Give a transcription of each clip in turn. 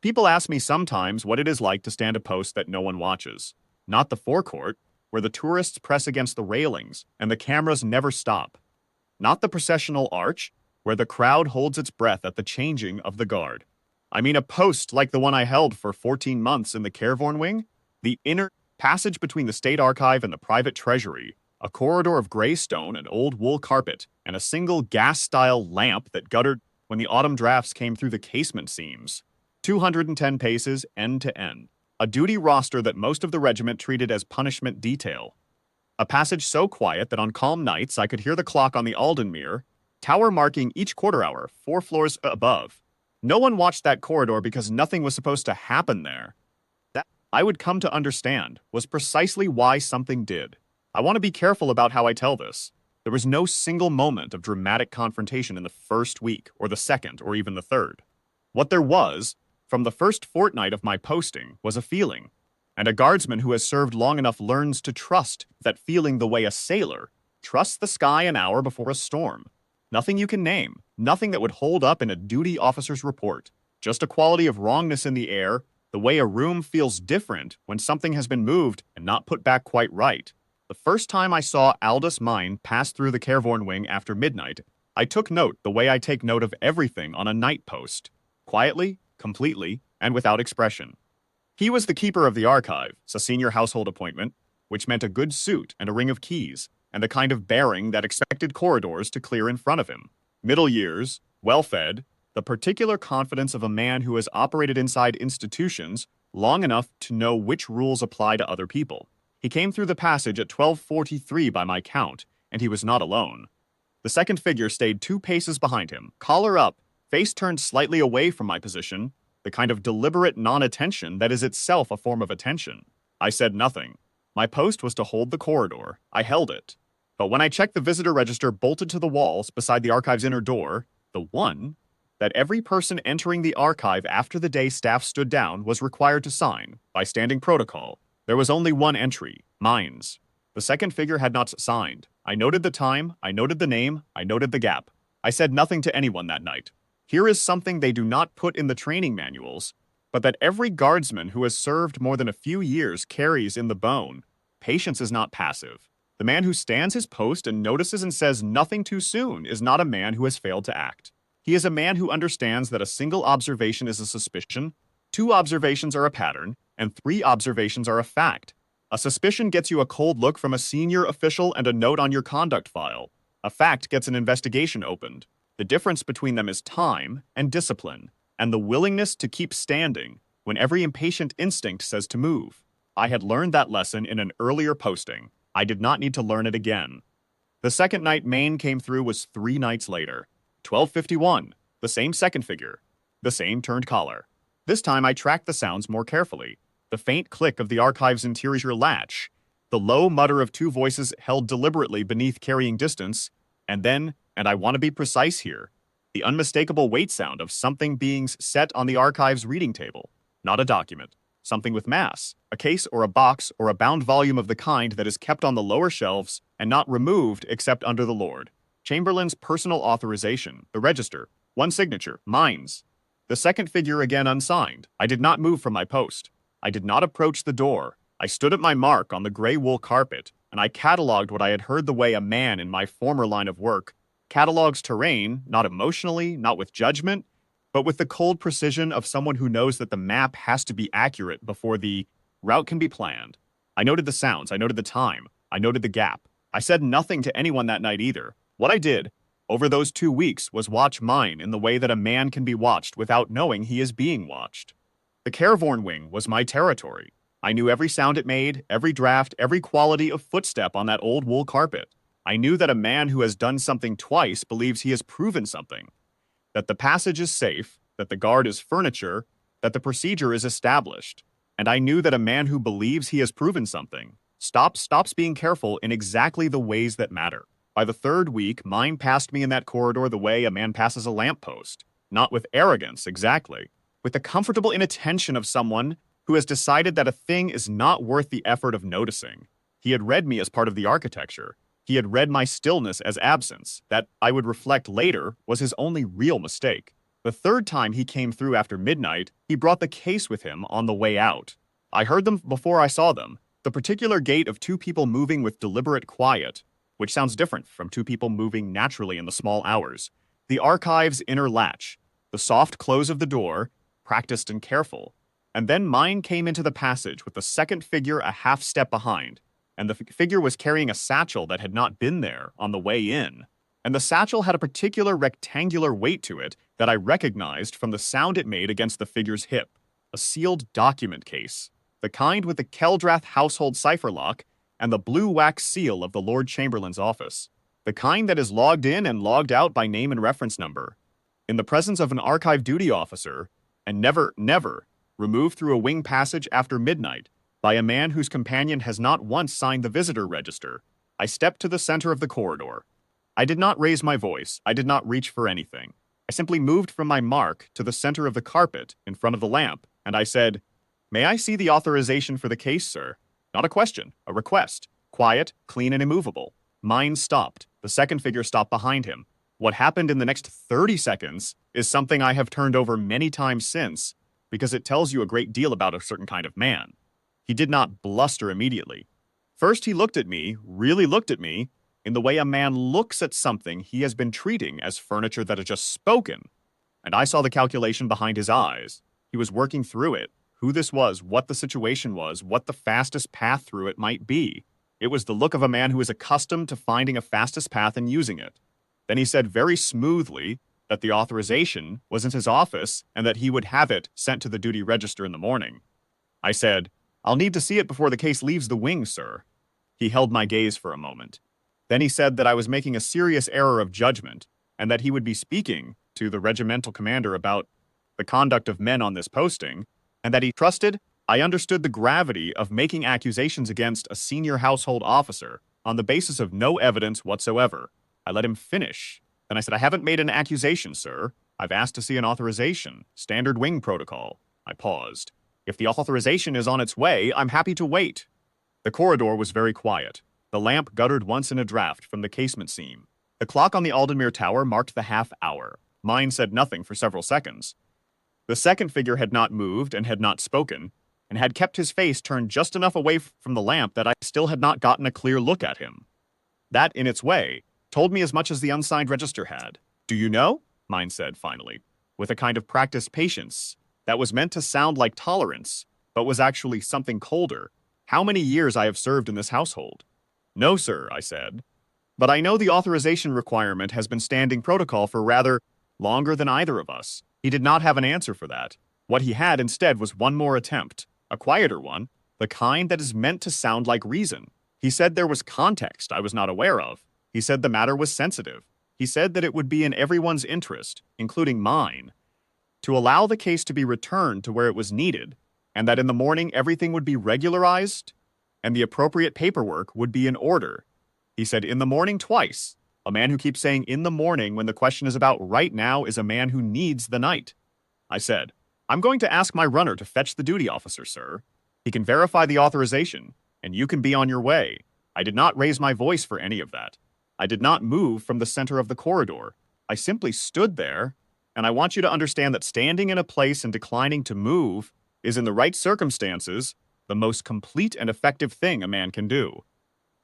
People ask me sometimes what it is like to stand a post that no one watches. Not the forecourt, where the tourists press against the railings and the cameras never stop. Not the processional arch, where the crowd holds its breath at the changing of the guard. I mean a post like the one I held for 14 months in the Cairvorn wing, the inner passage between the state archive and the private treasury, a corridor of gray stone and old wool carpet, and a single gas-style lamp that guttered when the autumn drafts came through the casement seams. 210 paces end to end. A duty roster that most of the regiment treated as punishment detail. A passage so quiet that on calm nights I could hear the clock on the Aldenmere tower marking each quarter hour 4 floors above. No one watched that corridor because nothing was supposed to happen there. That, I would come to understand, was precisely why something did. I want to be careful about how I tell this. There was no single moment of dramatic confrontation in the first week, or the second, or even the third. What there was, from the first fortnight of my posting, was a feeling. And a guardsman who has served long enough learns to trust that feeling the way a sailor trusts the sky an hour before a storm. Nothing you can name, nothing that would hold up in a duty officer's report. Just a quality of wrongness in the air, the way a room feels different when something has been moved and not put back quite right. The first time I saw Aldous Mine pass through the Cairvorn wing after midnight, I took note the way I take note of everything on a night post. Quietly, completely, and without expression. He was the keeper of the archive, a senior household appointment, which meant a good suit and a ring of keys, and the kind of bearing that expected corridors to clear in front of him. Middle years, well-fed, the particular confidence of a man who has operated inside institutions long enough to know which rules apply to other people. He came through the passage at 12:43 by my count, and he was not alone. The second figure stayed 2 paces behind him, collar up, face turned slightly away from my position, the kind of deliberate non-attention that is itself a form of attention. I said nothing. My post was to hold the corridor. I held it. But when I checked the visitor register bolted to the walls beside the archive's inner door, the one that every person entering the archive after the day staff stood down was required to sign, by standing protocol, there was only one entry, mine's. The second figure had not signed. I noted the time, I noted the name, I noted the gap. I said nothing to anyone that night. Here is something they do not put in the training manuals, but that every guardsman who has served more than a few years carries in the bone. Patience is not passive. The man who stands his post and notices and says nothing too soon is not a man who has failed to act. He is a man who understands that a single observation is a suspicion, 2 observations are a pattern, and 3 observations are a fact. A suspicion gets you a cold look from a senior official and a note on your conduct file. A fact gets an investigation opened. The difference between them is time and discipline, and the willingness to keep standing when every impatient instinct says to move. I had learned that lesson in an earlier posting. I did not need to learn it again. The second night Maine came through was 3 nights later. 12:51, the same second figure, the same turned collar. This time I tracked the sounds more carefully. The faint click of the archive's interior latch, the low mutter of 2 voices held deliberately beneath carrying distance, and then, and I want to be precise here, the unmistakable weight sound of something being set on the archive's reading table, not a document, something with mass, a case or a box or a bound volume of the kind that is kept on the lower shelves and not removed except under the Lord. Chamberlain's personal authorization, the register, 1 signature, mine's. The second figure again unsigned. I did not move from my post. I did not approach the door. I stood at my mark on the gray wool carpet, and I catalogued what I had heard the way a man in my former line of work catalogues terrain, not emotionally, not with judgment, but with the cold precision of someone who knows that the map has to be accurate before the route can be planned. I noted the sounds, I noted the time, I noted the gap. I said nothing to anyone that night either. What I did, over those 2 weeks, was watch mine in the way that a man can be watched without knowing he is being watched. The Cairvorn wing was my territory. I knew every sound it made, every draft, every quality of footstep on that old wool carpet. I knew that a man who has done something twice believes he has proven something. That the passage is safe, that the guard is furniture, that the procedure is established. And I knew that a man who believes he has proven something stops being careful in exactly the ways that matter. By the 3rd week, mine passed me in that corridor the way a man passes a lamppost. Not with arrogance, exactly. With the comfortable inattention of someone who has decided that a thing is not worth the effort of noticing. He had read me as part of the architecture. He had read my stillness as absence. That, I would reflect later, was his only real mistake. The third time he came through after midnight, he brought the case with him on the way out. I heard them before I saw them. The particular gait of two people moving with deliberate quiet, which sounds different from two people moving naturally in the small hours. The archive's inner latch, the soft close of the door, practiced and careful. And then mine came into the passage with the second figure a half step behind, and the figure was carrying a satchel that had not been there on the way in. And the satchel had a particular rectangular weight to it that I recognized from the sound it made against the figure's hip. A sealed document case, the kind with the Keldrath household cipher lock and the blue wax seal of the Lord Chamberlain's office. The kind that is logged in and logged out by name and reference number. In the presence of an archive duty officer, and never removed through a wing passage after midnight by a man whose companion has not once signed the visitor register, I stepped to the center of the corridor. I did not raise my voice. I did not reach for anything. I simply moved from my mark to the center of the carpet in front of the lamp, and I said, "May I see the authorization for the case, sir?" Not a question, a request. Quiet, clean, and immovable. Mine stopped. The second figure stopped behind him. What happened in the next 30 seconds is something I have turned over many times since, because it tells you a great deal about a certain kind of man. He did not bluster immediately. First, he looked at me, really looked at me, in the way a man looks at something he has been treating as furniture that has just spoken. And I saw the calculation behind his eyes. He was working through it, who this was, what the situation was, what the fastest path through it might be. It was the look of a man who is accustomed to finding a fastest path and using it. Then he said very smoothly that the authorization was in his office and that he would have it sent to the duty register in the morning. I said, "I'll need to see it before the case leaves the wing, sir." He held my gaze for a moment. Then he said that I was making a serious error of judgment and that he would be speaking to the regimental commander about the conduct of men on this posting, and that he trusted I understood the gravity of making accusations against a senior household officer on the basis of no evidence whatsoever. I let him finish. Then I said, "I haven't made an accusation, sir. I've asked to see an authorization. Standard wing protocol." I paused. "If the authorization is on its way, I'm happy to wait." The corridor was very quiet. The lamp guttered once in a draft from the casement seam. The clock on the Aldenmere Tower marked the half hour. Mine said nothing for several seconds. The second figure had not moved and had not spoken, and had kept his face turned just enough away from the lamp that I still had not gotten a clear look at him. That, in its way, told me as much as the unsigned register had. "Do you know?" Mine said, finally, with a kind of practiced patience that was meant to sound like tolerance, but was actually something colder. "How many years I have served in this household?" "No, sir," I said. "But I know the authorization requirement has been standing protocol for rather longer than either of us." He did not have an answer for that. What he had instead was one more attempt, a quieter one, the kind that is meant to sound like reason. He said there was context I was not aware of. He said the matter was sensitive. He said that it would be in everyone's interest, including mine, to allow the case to be returned to where it was needed, and that in the morning everything would be regularized and the appropriate paperwork would be in order. He said in the morning twice. A man who keeps saying in the morning when the question is about right now is a man who needs the night. I said, "I'm going to ask my runner to fetch the duty officer, sir. He can verify the authorization, and you can be on your way." I did not raise my voice for any of that. I did not move from the center of the corridor. I simply stood there, and I want you to understand that standing in a place and declining to move is, in the right circumstances, the most complete and effective thing a man can do.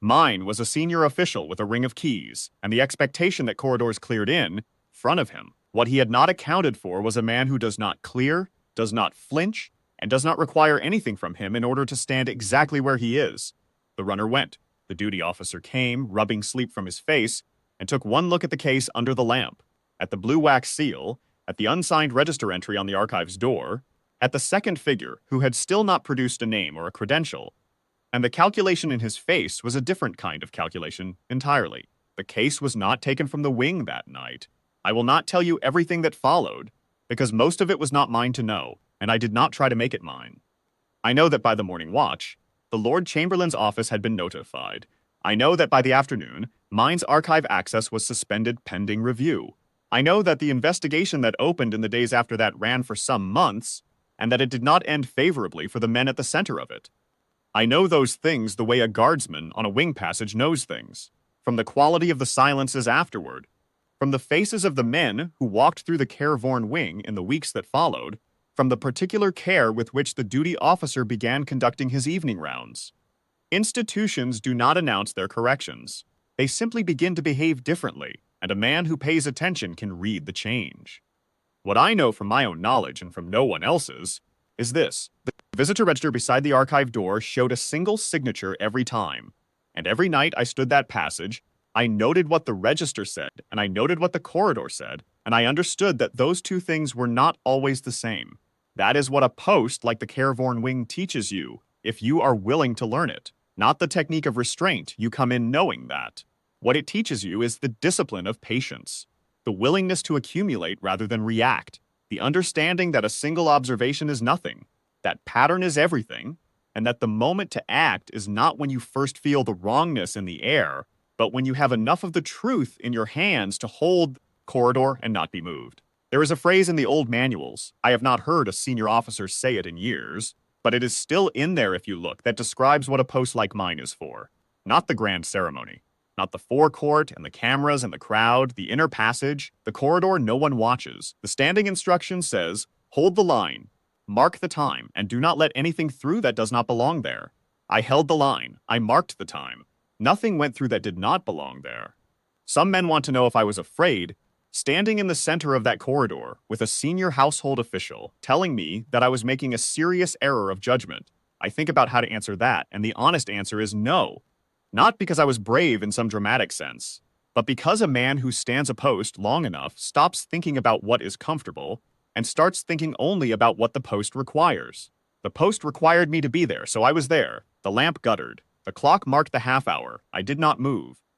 Mine was a senior official with a ring of keys, and the expectation that corridors cleared in front of him. What he had not accounted for was a man who does not clear, does not flinch, and does not require anything from him in order to stand exactly where he is. The runner went. The duty officer came, rubbing sleep from his face, and took one look at the case under the lamp, at the blue wax seal, at the unsigned register entry on the archive's door, at the second figure, who had still not produced a name or a credential, and the calculation in his face was a different kind of calculation entirely. The case was not taken from the wing that night. I will not tell you everything that followed, because most of it was not mine to know, and I did not try to make it mine. I know that by the morning watch, the Lord Chamberlain's office had been notified. I know that by the afternoon, mine's archive access was suspended pending review. I know that the investigation that opened in the days after that ran for some months, and that it did not end favorably for the men at the center of it. I know those things the way a guardsman on a wing passage knows things, from the quality of the silences afterward. From the faces of the men who walked through the careworn wing in the weeks that followed, from the particular care with which the duty officer began conducting his evening rounds. Institutions do not announce their corrections. They simply begin to behave differently, and a man who pays attention can read the change. What I know from my own knowledge and from no one else's is this. The visitor register beside the archive door showed a single signature every time, and every night I stood that passage, I noted what the register said, and I noted what the corridor said, and I understood that those two things were not always the same. That is what a post like the careworn wing teaches you, if you are willing to learn it. Not the technique of restraint, you come in knowing that. What it teaches you is the discipline of patience, the willingness to accumulate rather than react, the understanding that a single observation is nothing, that pattern is everything, and that the moment to act is not when you first feel the wrongness in the air, but when you have enough of the truth in your hands to hold the corridor and not be moved. There is a phrase in the old manuals, I have not heard a senior officer say it in years, but it is still in there if you look, that describes what a post like mine is for. Not the grand ceremony. Not the forecourt and the cameras and the crowd, the inner passage, the corridor no one watches. The standing instruction says, hold the line, mark the time, and do not let anything through that does not belong there. I held the line. I marked the time. Nothing went through that did not belong there. Some men want to know if I was afraid. Standing in the center of that corridor with a senior household official telling me that I was making a serious error of judgment, I think about how to answer that, and the honest answer is no. Not because I was brave in some dramatic sense, but because a man who stands a post long enough stops thinking about what is comfortable and starts thinking only about what the post requires. The post required me to be there, so I was there. The lamp guttered. The clock marked the half hour. I did not move.